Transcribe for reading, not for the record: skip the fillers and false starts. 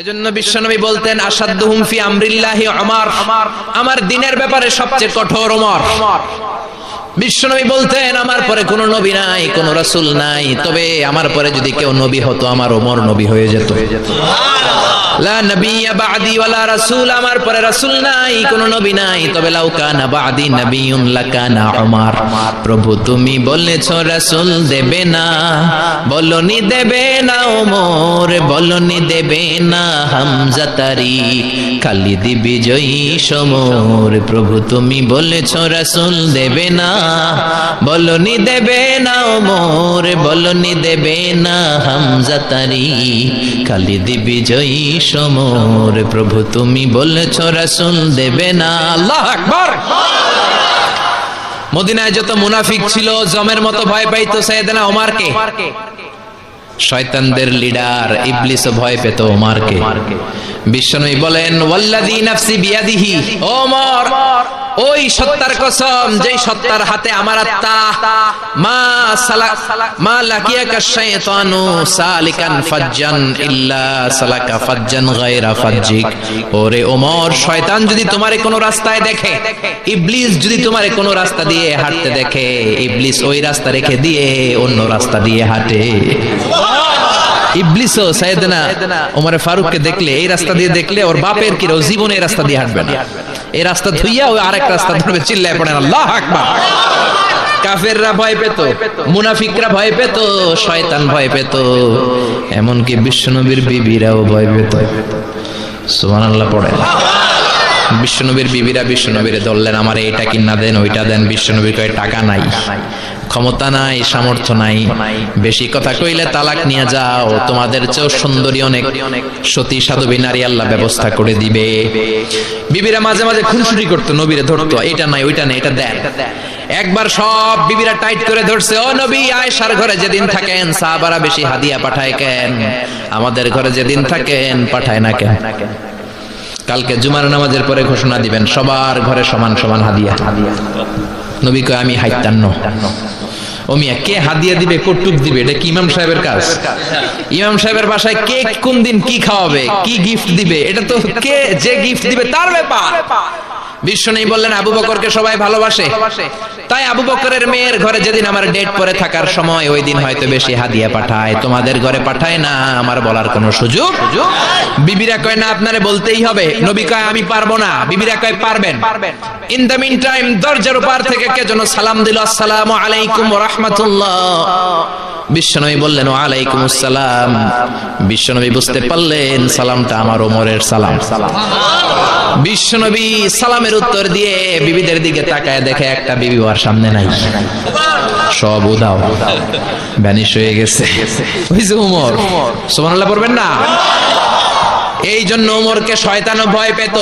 এজন্য বিশ্বনবী বলতেন আসাদুহুম ফি আমরিল্লাহি উমর, আমার দ্বীনের ব্যাপারে সবচেয়ে কঠোর ওমর। বিশ্বনবী বলতেন আমার পরে কোনো নবী নাই, কোনো রাসূল নাই, তবে আমার পরে যদি কেউ নবী হতো আমার ওমর নবী হয়ে যেত। লা নবিয়্যা বা'দি ওয়ালা রাসূল, আমার পরে রাসূল নাই, কোনো নবী নাই, তবে লাউ কানা বা'দি নবিয়্যুন লাকানা উমর। প্রভু তুমি বলেছ রাসূল দেবে না, বলনি দেবে না ওমর, বলনি দেবে না হামজা তারিক, খালিদ বিজয়ী সমর। প্রভু তুমি বলেছ রাসূল দেবে না, বলনি দেবে না ওমর, বলনি দেবে না হামজা তারিক, খালিদ বিজয়ী সমর। প্রভু তুমি বলেছ রাসূল দেবে না। আল্লাহু আকবার। মদিনায় যত মুনাফিক ছিল জমের মতো ভয় পাইতো সাইয়েদনা ওমরকে। শয়তানদের লিডার ইবলিসও ভয় পেত ওমরকে। বিশ্বনবী বলেন ওয়াল্লাযী নাফসি বিয়াদিহি, ওমর ওই সত্তার কসম যেই সত্তার হাতে আমার আত্মা, মা লাকিয়াকা শাইতানু সালিকান ফাজ্জান ইল্লা সালাকা ফাজ্জান গায়রা ফাজ্জিক। ওরে ওমর, শয়তান যদি তোমারে কোনো রাস্তায় দেখে, ইবলিস যদি তোমারে কোনো রাস্তা দিয়ে হাঁটতে দেখে, ইবলিস ওই রাস্তা রেখে দিয়ে অন্য রাস্তা দিয়ে হাঁটে। ইবলিসও সাইয়েদনা ওমর ফারুককে দেখলে, এই রাস্তা দিয়ে দেখলে ওর বাপের কি জীবনে এই রাস্তা দিয়ে হাঁটবে না, এই রাস্তা ধুইয়া ওই আরেক রাস্তা ধরবে। চিল্লায় পড়েন আল্লাহু আকবার। কাফেররা ভয় পেত, মুনাফিকরা ভয় পেত, শয়তান ভয় পেত, এমনকি বিশ্বনবীর বিবিরাও ভয় পেত। সুবহানাল্লাহ পড়ে। বিশ্বনবীর বিবিরা বিশ্বনবীরে ধরলেন, আমার এইটা কিনা দেন, ওইটা দেন। বিশ্বনবী কয় টাকা নাই, ক্ষমতা নাই, সামর্থ্য নাই, বেশি কথা কইলে তালাক নিয়ে যাও, তোমাদের চেয়েও সুন্দরী অনেক সতী সাধবী নারী আল্লাহ ব্যবস্থা করে দিবে। বিবিরা মাঝে মাঝে খুনসুটি করতো, নবীরে ধরতো, এটা নাই ওইটা নাই, এটা দেন। একবার সব বিবিরা টাইট করে ধরছে, ও নবী আয়েশার ঘরে যেদিন থাকেন সাহাবারা বেশি হাদিয়া পাঠায় কেন, আমাদের ঘরে যেদিন থাকেন পাঠায় না কেন? কালকে জুমার নামাজের পরে ঘোষণা দিবেন সবার ঘরে সমান সমান হাদিয়া। নবী কয় আমি হাইতান্ন। ও মিয়া, কে হাদিয়া দিবে, কটুক দিবে, এটা কি ইমাম সাহেবের কাজ? ইমাম সাহেবের বাসায় কে কোন দিন কি খাওয়াবে, কি গিফট দিবে, এটা তো কে যে গিফট দিবে তার ব্যাপার। বিশ্বনবী বললেন আবু বকরকে সবাই ভালোবাসে, তাই আবু বকরের মেয়ের ঘরে যেদিন আমার ডেট পরে থাকার সময় ওই দিন হয়তো বেশি হাদিয়া পাঠায়, তোমাদের ঘরে পাঠায় না, আমার বলার কোনো সুযোগ। বিবিরা কয় না, আপনারে বলতেই হবে। নবী কয় আমি পারবো না, বিবিরা কয় পারবেন। ইন দ্য মিন টাইম দরজার উপর থেকে কে যেন সালাম দিল, আসসালামু আলাইকুম ওয়া রাহমাতুল্লাহ। বিশ্বনবী বললেন ওয়া আলাইকুমুস সালাম। বিশ্বনবী বুঝতে পারলেন সালামটা আমার ওমরের সালাম। বিশ্বনবী সালামের উত্তর দিয়ে বিবিদের দিকে তাকায়, দেখে একটা বিবি ওর সামনে নাই, সব উদাও, ভ্যানিশ হয়ে গেছে। ওই যে ওমর, সুবহানাল্লাহ পড়বেন না? এই জন্য ওমরকে শয়তানও ভয় পেত।